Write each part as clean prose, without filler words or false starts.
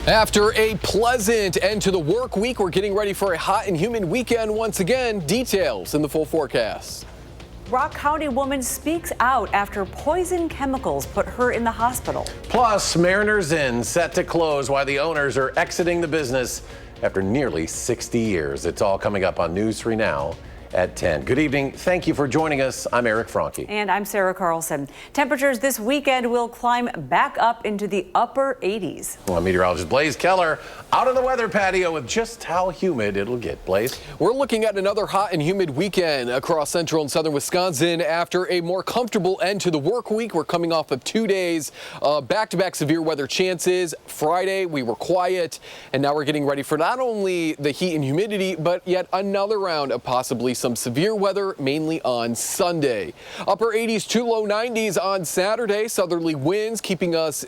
After a pleasant end to the work week, we're getting ready for a hot and humid weekend once again. Details in the full forecast. Rock County woman speaks out after poison chemicals put her in the hospital. Plus, Mariners Inn set to close while the owners are exiting the business after nearly 60 years. It's all coming up on News 3 Now at 10. Good evening. Thank you for joining us. I'm Eric Franke. And I'm Sarah Carlson. Temperatures this weekend will climb back up into the upper 80s. Well, meteorologist Blaze Keller out on the weather patio with just how humid it'll get. Blaze? We're looking at another hot and humid weekend across central and southern Wisconsin after a more comfortable end to the work week. We're coming off of 2 days back-to-back severe weather chances. Friday, we were quiet, and now we're getting ready for not only the heat and humidity, but yet another round of possibly some severe weather, mainly on Sunday. Upper 80s to low 90s on Saturday. Southerly winds keeping us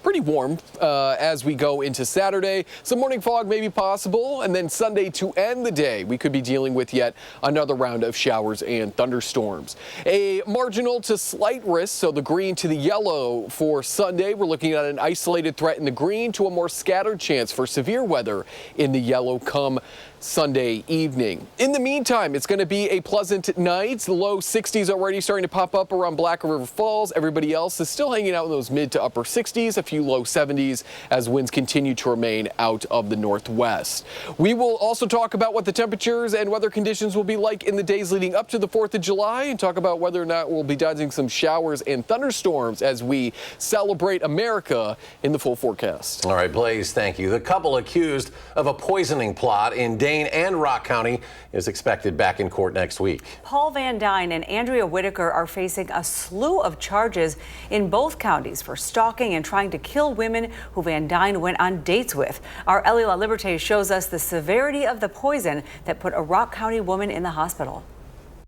pretty warm as we go into Saturday. Some morning fog may be possible, and then Sunday to end the day, we could be dealing with yet another round of showers and thunderstorms. A marginal to slight risk, so the green to the yellow for Sunday. We're looking at an isolated threat in the green to a more scattered chance for severe weather in the yellow come Sunday evening. In the meantime, it's going to be a pleasant night. The low 60s already starting to pop up around Black River Falls. Everybody else is still hanging out in those mid to upper 60s, a few low 70s as winds continue to remain out of the northwest. We will also talk about what the temperatures and weather conditions will be like in the days leading up to the 4th of July and talk about whether or not we'll be dodging some showers and thunderstorms as we celebrate America in the full forecast. All right, Blaze, thank you. The couple accused of a poisoning plot in Dane and Rock County is expected back in court next week. Paul Van Dyne and Andrea Whitaker are facing a slew of charges in both counties for stalking and trying to kill women who Van Dyne went on dates with. Our Ellie LaLiberte shows us the severity of the poison that put a Rock County woman in the hospital.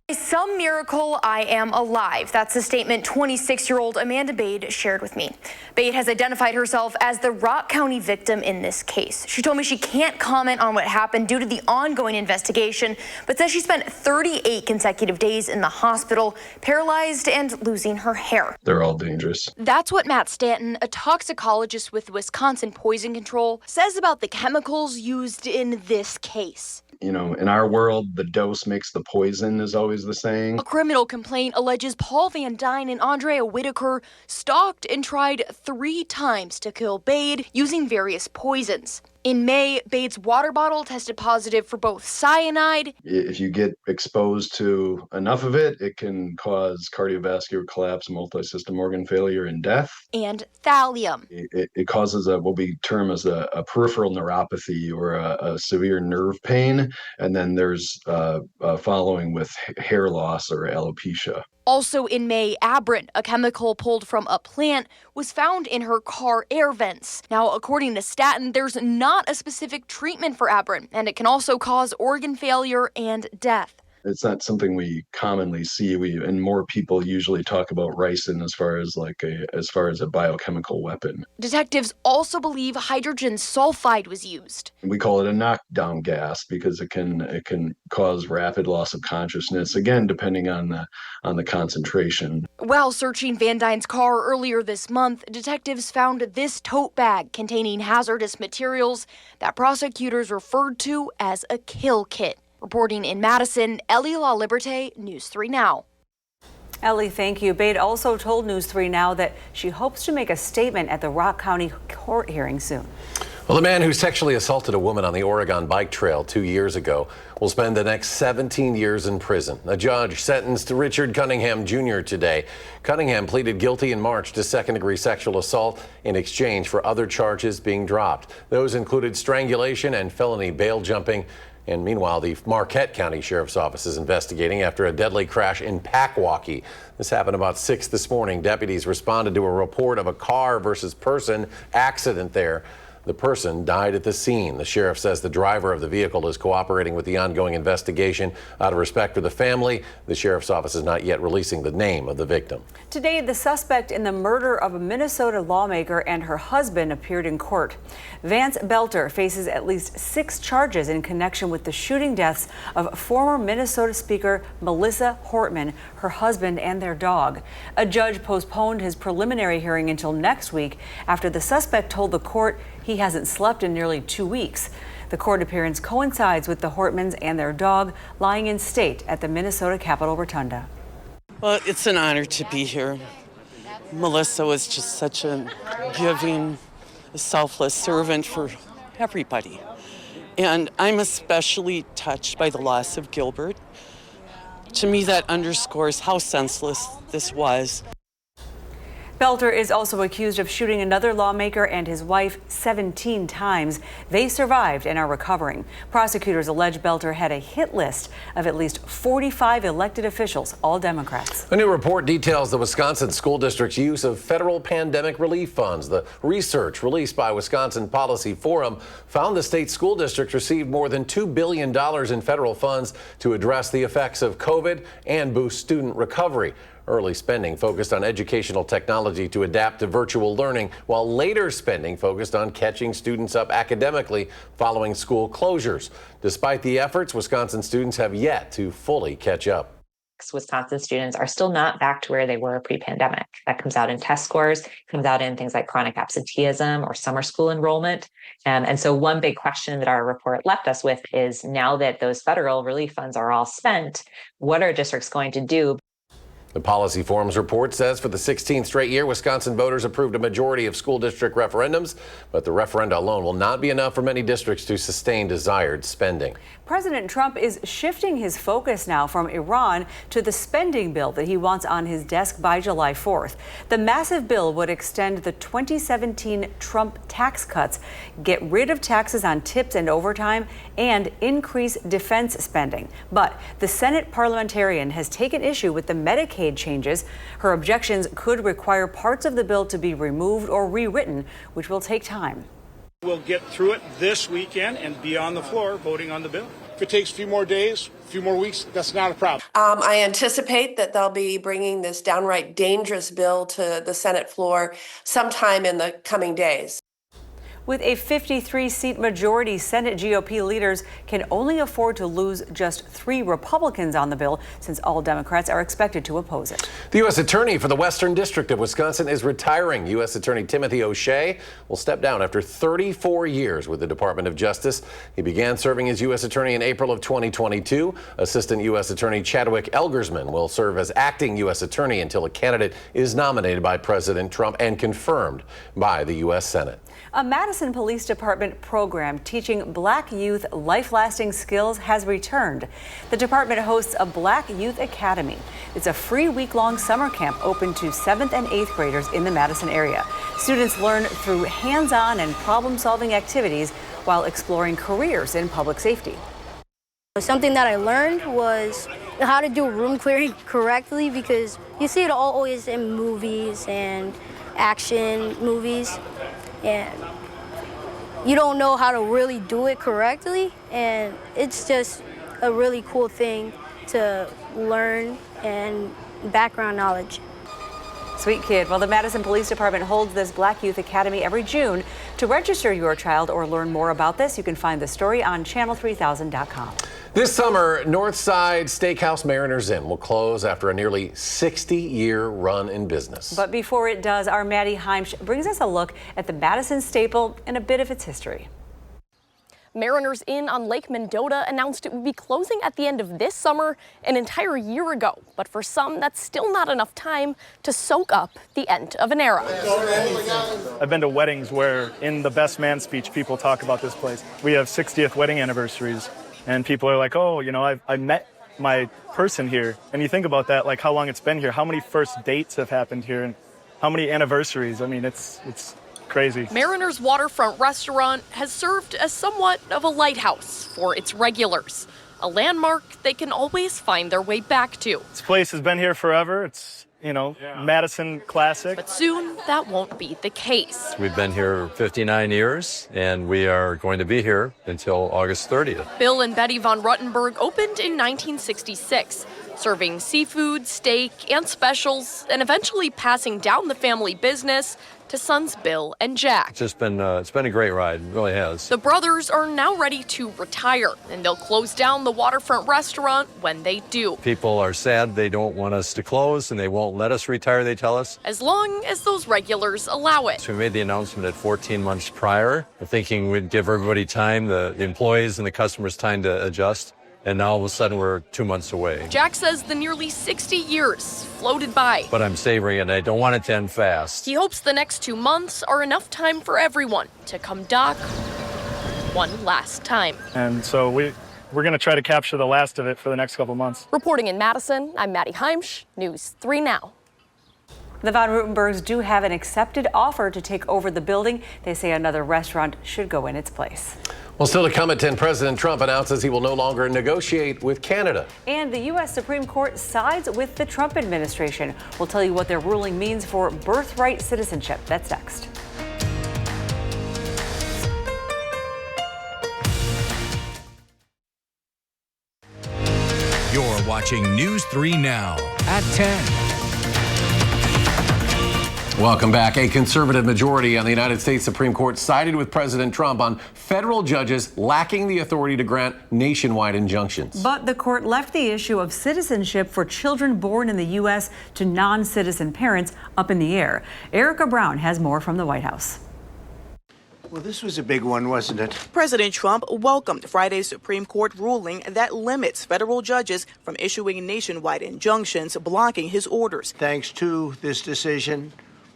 By some miracle, I am alive. That's a statement 26-year-old Amanda Bade shared with me. Bade has identified herself as the Rock County victim in this case. She told me she can't comment on what happened due to the ongoing investigation, but says she spent 38 consecutive days in the hospital, paralyzed and losing her hair. They're all dangerous. That's what Matt Stanton, a toxicologist with Wisconsin Poison Control, says about the chemicals used in this case. You know, in our world, the dose makes the poison is always the saying. A criminal complaint alleges Paul Van Dyne and Andrea Whitaker stalked and tried 3 times to kill Bade using various poisons. In May, Bade's water bottle tested positive for both cyanide. If you get exposed to enough of it, it can cause cardiovascular collapse, multi-system organ failure, and death. And thallium. It causes what we term as a peripheral neuropathy or a severe nerve pain. And then there's following with hair loss or alopecia. Also in May, abrin, a chemical pulled from a plant, was found in her car air vents. Now, according to Stanton, there's not a specific treatment for abrin, and it can also cause organ failure and death. It's not something we commonly see. And more people usually talk about ricin as far as a biochemical weapon. Detectives also believe hydrogen sulfide was used. We call it a knockdown gas because it can cause rapid loss of consciousness, again, depending on the concentration. While searching Van Dyne's car earlier this month, detectives found this tote bag containing hazardous materials that prosecutors referred to as a kill kit. Reporting in Madison, Ellie LaLiberte, News 3 Now. Ellie, thank you. Bade also told News 3 Now that she hopes to make a statement at the Rock County court hearing soon. Well, the man who sexually assaulted a woman on the Oregon bike trail 2 years ago will spend the next 17 years in prison. A judge sentenced Richard Cunningham Jr. today. Cunningham pleaded guilty in March to second-degree sexual assault in exchange for other charges being dropped. Those included strangulation and felony bail jumping. And meanwhile, the Marquette County Sheriff's Office is investigating after a deadly crash in Packwaukee. This happened about 6 this morning. Deputies responded to a report of a car versus person accident there. The person died at the scene. The sheriff says the driver of the vehicle is cooperating with the ongoing investigation. Out of respect for the family, the sheriff's office is not yet releasing the name of the victim. Today, the suspect in the murder of a Minnesota lawmaker and her husband appeared in court. Vance Belter faces at least 6 charges in connection with the shooting deaths of former Minnesota Speaker Melissa Hortman, her husband, and their dog. A judge postponed his preliminary hearing until next week after the suspect told the court he he hasn't slept in nearly 2 weeks. The court appearance coincides with the Hortmans and their dog lying in state at the Minnesota Capitol Rotunda. Well, it's an honor to be here. Melissa was just such a giving, selfless servant for everybody. And I'm especially touched by the loss of Gilbert. To me, that underscores how senseless this was. Belter is also accused of shooting another lawmaker and his wife 17 times. They survived and are recovering. Prosecutors allege Belter had a hit list of at least 45 elected officials, all Democrats. A new report details the Wisconsin School District's use of federal pandemic relief funds. The research released by Wisconsin Policy Forum found the state school district received more than $2 billion in federal funds to address the effects of COVID and boost student recovery. Early spending focused on educational technology to adapt to virtual learning, while later spending focused on catching students up academically following school closures. Despite the efforts, Wisconsin students have yet to fully catch up. Wisconsin students are still not back to where they were pre-pandemic. That comes out in test scores, comes out in things like chronic absenteeism or summer school enrollment. And so one big question that our report left us with is, now that those federal relief funds are all spent, what are districts going to do? The Policy Forum's report says for the 16th straight year, Wisconsin voters approved a majority of school district referendums, but the referenda alone will not be enough for many districts to sustain desired spending. President Trump is shifting his focus now from Iran to the spending bill that he wants on his desk by July 4th. The massive bill would extend the 2017 Trump tax cuts, get rid of taxes on tips and overtime, and increase defense spending. But the Senate parliamentarian has taken issue with the Medicaid changes. Her objections could require parts of the bill to be removed or rewritten, which will take time. We'll get through it this weekend and be on the floor voting on the bill. If it takes a few more days, a few more weeks, that's not a problem. I anticipate that they'll be bringing this downright dangerous bill to the Senate floor sometime in the coming days. With a 53-seat majority, Senate GOP leaders can only afford to lose just 3 Republicans on the bill, since all Democrats are expected to oppose it. The U.S. Attorney for the Western District of Wisconsin is retiring. U.S. Attorney Timothy O'Shea will step down after 34 years with the Department of Justice. He began serving as U.S. Attorney in April of 2022. Assistant U.S. Attorney Chadwick Elgersman will serve as acting U.S. Attorney until a candidate is nominated by President Trump and confirmed by the U.S. Senate. A Madison Police Department program teaching Black youth life-lasting skills has returned. The department hosts a Black Youth Academy. It's a free week-long summer camp open to 7th and 8th graders in the Madison area. Students learn through hands-on and problem-solving activities while exploring careers in public safety. Something that I learned was how to do room clearing correctly, because you see it always in movies and action movies, and you don't know how to really do it correctly, and it's just a really cool thing to learn and background knowledge. Sweet kid. Well, the Madison Police Department holds this Black Youth Academy every June. To register your child or learn more about this, you can find the story on channel3000.com. This summer, Northside Steakhouse Mariners Inn will close after a nearly 60-year run in business. But before it does, our Maddie Heimsch brings us a look at the Madison staple and a bit of its history. Mariners Inn on Lake Mendota announced it would be closing at the end of this summer, an entire year ago. But for some, that's still not enough time to soak up the end of an era. I've been to weddings where in the best man speech, people talk about this place. We have 60th wedding anniversaries, and people are like, oh, you know, I met my person here. And you think about that, like how long it's been here, how many first dates have happened here, and how many anniversaries. I mean, it's crazy. Mariners Waterfront Restaurant has served as somewhat of a lighthouse for its regulars, a landmark they can always find their way back to. This place has been here forever. It's, you know, Madison classic. But soon that won't be the case. We've been here 59 years, and we are going to be here until August 30th. Bill and Betty von Ruttenberg opened in 1966, serving seafood, steak, and specials, and eventually passing down the family business to sons Bill and Jack. It's been a great ride, it really has. The brothers are now ready to retire, and they'll close down the waterfront restaurant when they do. People are sad they don't want us to close, and they won't let us retire, they tell us. As long as those regulars allow it. So we made the announcement at 14 months prior, thinking we'd give everybody time, the employees and the customers time to adjust. And now all of a sudden we're 2 months away. Jack says the nearly 60 years floated by. But I'm savoring it, and I don't want it to end fast. He hopes the next 2 months are enough time for everyone to come dock one last time. And so we're going to try to capture the last of it for the next couple months. Reporting in Madison, I'm Maddie Heimsch, News 3 Now. The Von Rutenbergs do have an accepted offer to take over the building. They say another restaurant should go in its place. Well, still to come at 10, President Trump announces he will no longer negotiate with Canada. And the U.S. Supreme Court sides with the Trump administration. We'll tell you what their ruling means for birthright citizenship. That's next. You're watching News 3 Now at 10. Welcome back. A conservative majority on the United States Supreme Court sided with President Trump on federal judges lacking the authority to grant nationwide injunctions. But the court left the issue of citizenship for children born in the U.S. to non-citizen parents up in the air. Erica Brown has more from the White House. Well, this was a big one, wasn't it? President Trump welcomed Friday's Supreme Court ruling that limits federal judges from issuing nationwide injunctions blocking his orders. Thanks to this decision,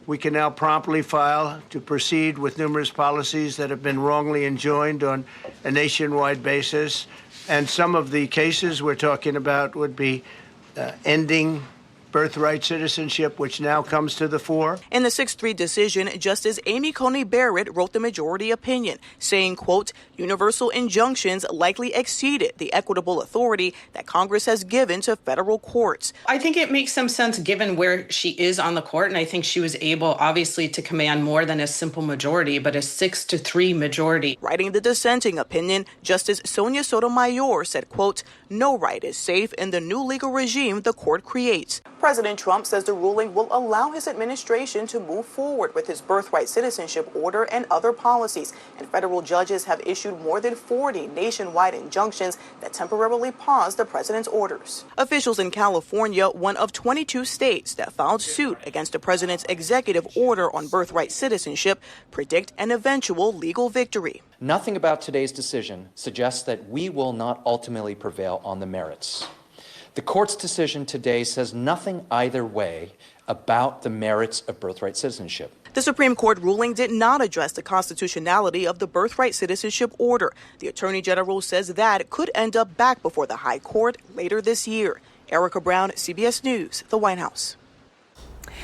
we can now promptly file to proceed with numerous policies that have been wrongly enjoined on a nationwide basis. And some of the cases we're talking about would be ending birthright citizenship, which now comes to the fore. In the 6-3 decision, Justice Amy Coney Barrett wrote the majority opinion, saying, quote, universal injunctions likely exceeded the equitable authority that Congress has given to federal courts. I think it makes some sense given where she is on the court, and I think she was able, obviously, to command more than a simple majority, but a 6-3 majority. Writing the dissenting opinion, Justice Sonia Sotomayor said, quote, no right is safe in the new legal regime the court creates. President Trump says the ruling will allow his administration to move forward with his birthright citizenship order and other policies. And federal judges have issued more than 40 nationwide injunctions that temporarily pause the president's orders. Officials in California, one of 22 states that filed suit against the president's executive order on birthright citizenship, predict an eventual legal victory. Nothing about today's decision suggests that we will not ultimately prevail on the merits. The court's decision today says nothing either way about the merits of birthright citizenship. The Supreme Court ruling did not address the constitutionality of the birthright citizenship order. The Attorney General says that could end up back before the High Court later this year. Erica Brown, CBS News, the White House.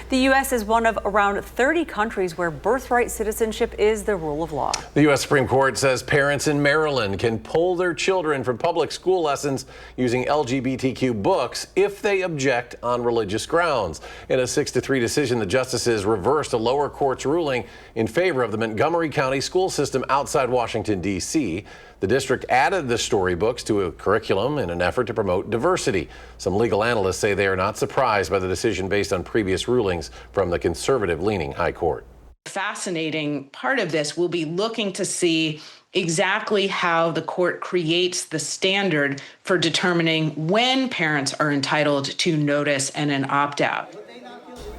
The U.S. is one of around 30 countries where birthright citizenship is the rule of law. The U.S. Supreme Court says parents in Maryland can pull their children from public school lessons using LGBTQ books if they object on religious grounds. In a 6-3 decision, the justices reversed a lower court's ruling in favor of the Montgomery County school system outside Washington, D.C. The district added the storybooks to a curriculum in an effort to promote diversity. Some legal analysts say they are not surprised by the decision based on previous rulings from the conservative-leaning High Court. Fascinating part of this will be looking to see exactly how the court creates the standard for determining when parents are entitled to notice and an opt-out.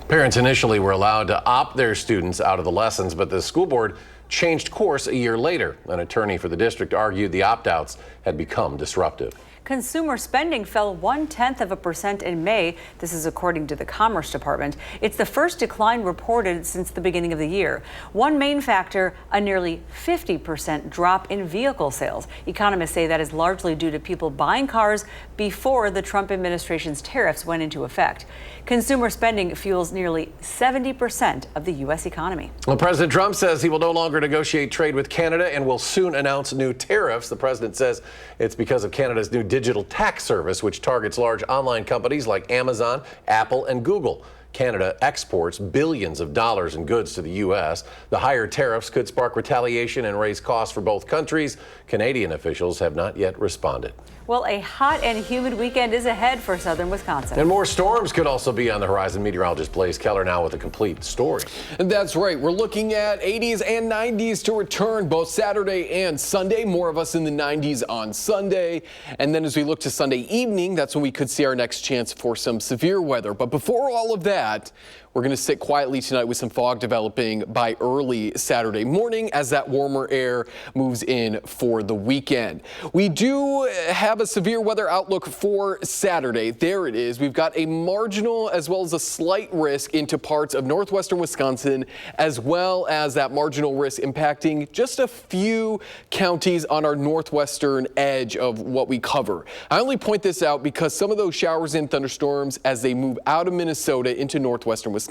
Parents initially were allowed to opt their students out of the lessons, but the school board changed course a year later. An attorney for the district argued the opt-outs had become disruptive. Consumer spending fell 0.1% in May. This is according to the Commerce Department. It's the first decline reported since the beginning of the year. One main factor, a nearly 50% drop in vehicle sales. Economists say that is largely due to people buying cars before the Trump administration's tariffs went into effect. Consumer spending fuels nearly 70% of the U.S. economy. Well, President Trump says he will no longer negotiate trade with Canada and will soon announce new tariffs. The president says it's because of Canada's new digital tax service, which targets large online companies like Amazon, Apple, and Google. Canada exports billions of dollars in goods to the U.S. The higher tariffs could spark retaliation and raise costs for both countries. Canadian officials have not yet responded. Well, a hot and humid weekend is ahead for southern Wisconsin. And more storms could also be on the horizon. Meteorologist Blaze Keller now with a complete story. And that's right. We're looking at 80s and 90s to return both Saturday and Sunday. More of us in the 90s on Sunday. And then as we look to Sunday evening, that's when we could see our next chance for some severe weather. But before all of that, we're going to sit quietly tonight with some fog developing by early Saturday morning as that warmer air moves in for the weekend. We do have a severe weather outlook for Saturday. There it is. We've got a marginal as well as a slight risk into parts of northwestern Wisconsin, as well as that marginal risk impacting just a few counties on our northwestern edge of what we cover. I only point this out because some of those showers and thunderstorms as they move out of Minnesota into northwestern Wisconsin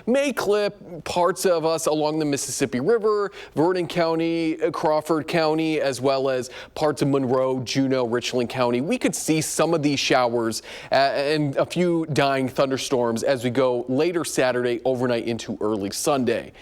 may clip parts of us along the Mississippi River, Vernon County, Crawford County, as well as parts of Monroe, Juneau, Richland County. We could see some of these showers and a few dying thunderstorms as we go later Saturday, overnight into early Sunday.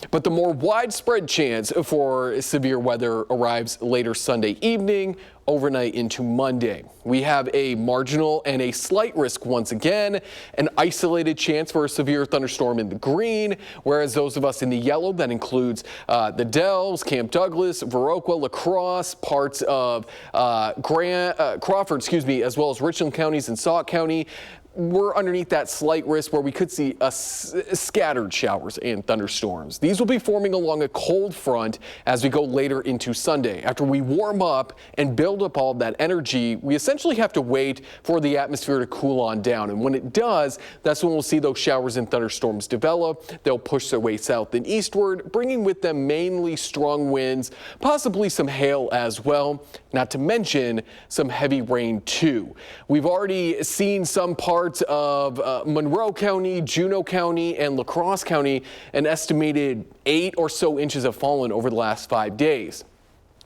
But the more widespread chance for severe weather arrives later Sunday evening, overnight into Monday. We have a marginal and a slight risk once again, an isolated chance for a severe thunderstorm in the green, whereas those of us in the yellow, that includes the Dells, Camp Douglas, Viroqua, La Crosse, parts of Crawford, as well as Richland counties and Sauk County. We're underneath that slight risk where we could see scattered showers and thunderstorms. These will be forming along a cold front as we go later into Sunday. After we warm up and build up all that energy, we essentially have to wait for the atmosphere to cool on down. And when it does, that's when we'll see those showers and thunderstorms develop. They'll push their way south and eastward, bringing with them mainly strong winds, possibly some hail as well, not to mention some heavy rain too. We've already seen some parts of Monroe County, Juneau County, and La Crosse County, an estimated 8 or so inches have fallen over the last 5 days.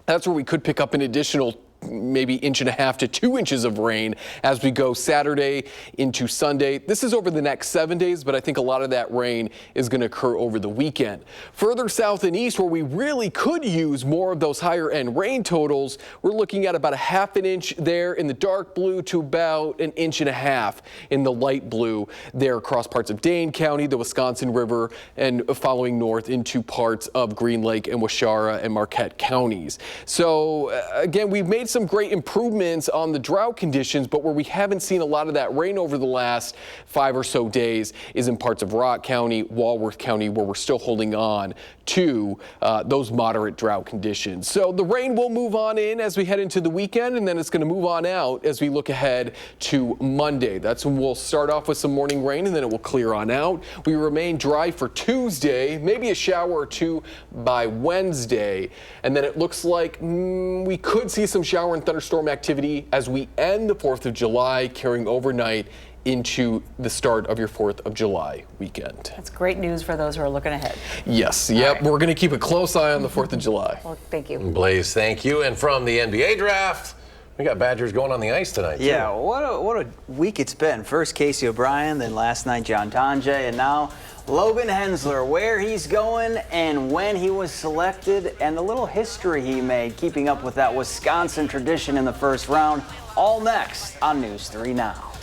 That's where we could pick up an additional maybe 1.5 to 2 inches of rain as we go Saturday into Sunday. This is over the next 7 days, but I think a lot of that rain is going to occur over the weekend. Further south and east, where we really could use more of those higher end rain totals, we're looking at about 1/2 inch there in the dark blue to about 1.5 inches in the light blue there across parts of Dane County, the Wisconsin River, and following north into parts of Green Lake and Waushara and Marquette counties. So again, we've made some great improvements on the drought conditions, but where we haven't seen a lot of that rain over the last 5 or so days is in parts of Rock County, Walworth County, where we're still holding on to those moderate drought conditions. So the rain will move on in as we head into the weekend, and then it's going to move on out as we look ahead to Monday. That's when we'll start off with some morning rain, and then it will clear on out. We remain dry for Tuesday, maybe a shower or two by Wednesday, and then it looks like we could see some shower and thunderstorm activity as we end the 4th of July, carrying overnight into the start of your 4th of July weekend. That's great news for those who are looking ahead. Yes, yep, we're going to keep a close eye on the 4th of July. Well, thank you. Blaze, thank you. And from the NBA draft, we got Badgers going on the ice tonight. Yeah, what a week it's been. First Casey O'Brien, then last night John Donje, and now Logan Hensler, where he's going and when he was selected, and the little history he made keeping up with that Wisconsin tradition in the first round. All next on News 3 Now.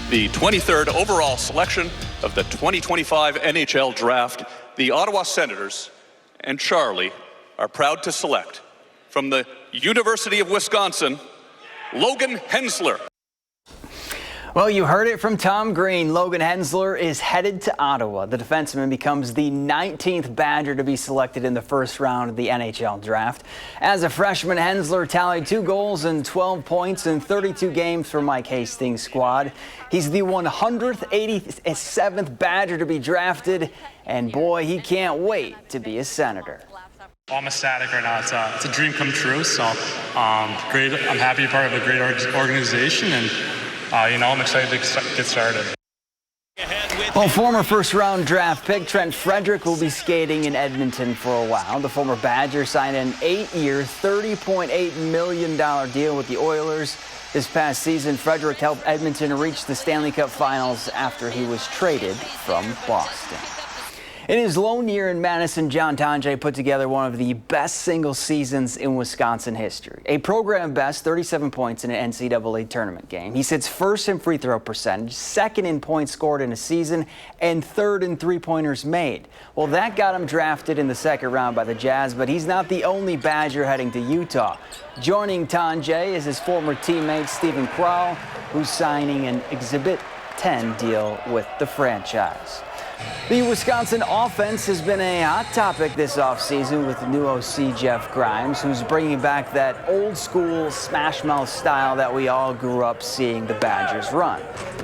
The 23rd overall selection of the 2025 NHL Draft, the Ottawa Senators and Charlie are proud to select from the University of Wisconsin, Logan Hensler. Well, you heard it from Tom Green. Logan Hensler is headed to Ottawa. The defenseman becomes the 19th Badger to be selected in the first round of the NHL Draft. As a freshman, Hensler tallied 2 goals and 12 points in 32 games for Mike Hastings' squad. He's the 187th Badger to be drafted, and boy, he can't wait to be a Senator. I'm ecstatic right now. It's a dream come true. So great. I'm happy to be part of a great organization, and I'm excited to get started. Ahead with Well, former first-round draft pick Trent Frederick will be skating in Edmonton for a while. The former Badger signed an 8-year, $30.8 million deal with the Oilers. This past season, Frederick helped Edmonton reach the Stanley Cup Finals after he was traded from Boston. In his lone year in Madison, John Tonje put together one of the best single seasons in Wisconsin history. A program best 37 points in an NCAA tournament game. He sits first in free throw percentage, second in points scored in a season, and third in three-pointers made. Well, that got him drafted in the second round by the Jazz, but he's not the only Badger heading to Utah. Joining Tonje is his former teammate Stephen Crowell, who's signing an Exhibit 10 deal with the franchise. The Wisconsin offense has been a hot topic this offseason with the new OC Jeff Grimes, who's bringing back that old-school smash-mouth style that we all grew up seeing the Badgers run.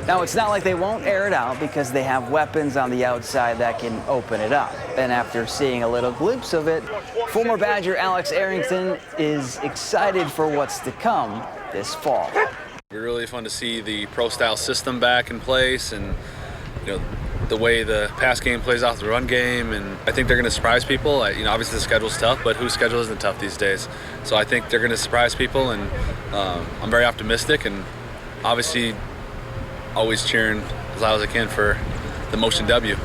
Now, it's not like they won't air it out because they have weapons on the outside that can open it up. And after seeing a little glimpse of it, former Badger Alex Arrington is excited for what's to come this fall. It'll be really fun to see the pro-style system back in place and, the way the pass game plays off the run game, and I think they're going to surprise people. Obviously the schedule's tough, but whose schedule isn't tough these days? So I think they're going to surprise people, and I'm very optimistic, and obviously always cheering as loud as I can for the Motion W.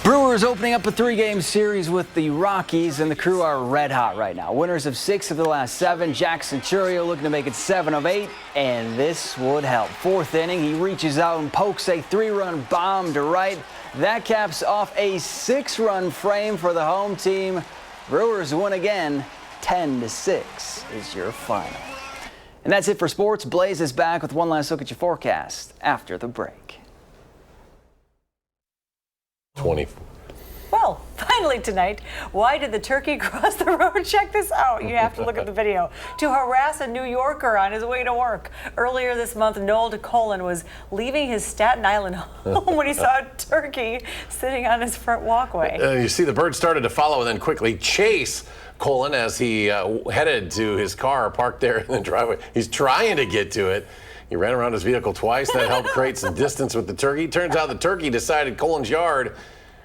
Brewers opening up a 3-game series with the Rockies, and the Crew are red hot right now. Winners of 6 of the last 7. Jack Centurio looking to make it 7 of 8, and this would help. 4th inning, he reaches out and pokes a 3-run bomb to right. That caps off a 6-run frame for the home team. Brewers win again, 10-6 is your final. And that's it for sports. Blaze is back with one last look at your forecast after the break. 20. Well, finally tonight, why did the turkey cross the road? Check this out. You have to look at the video. To harass a New Yorker on his way to work. Earlier this month, Noel DeColin was leaving his Staten Island home when he saw a turkey sitting on his front walkway. You see the bird started to follow and then quickly chase Colin as he headed to his car parked there in the driveway. He's trying to get to it. He ran around his vehicle twice. That helped create some distance with the turkey. Turns out the turkey decided Colin's yard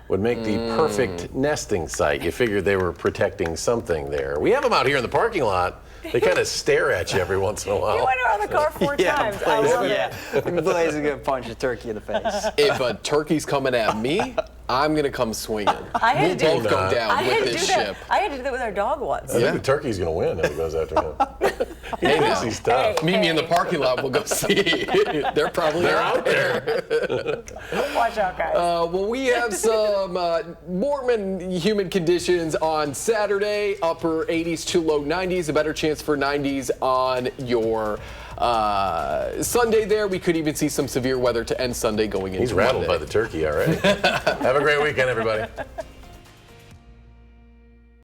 would make the perfect nesting site. You figured they were protecting something there. We have them out here in the parking lot. They kind of stare at you every once in a while. You went around the car 4 times. I love it. Blaze is going to punch a turkey in the face. If a turkey's coming at me, I'm going to come swinging. We'll both go down with this ship. I had to do that with our dog once. I think the turkey's going to win if he goes after him. Hey, now, He's tough. Meet me in the parking lot. We'll go see. They're probably out there. Watch out, guys. Well, we have some warm and humid conditions on Saturday. Upper 80s to low 90s. A better chance for 90s on your Sunday there. We could even see some severe weather to end Sunday going into He's rattled Monday. by the turkey already. Have a great weekend, everybody.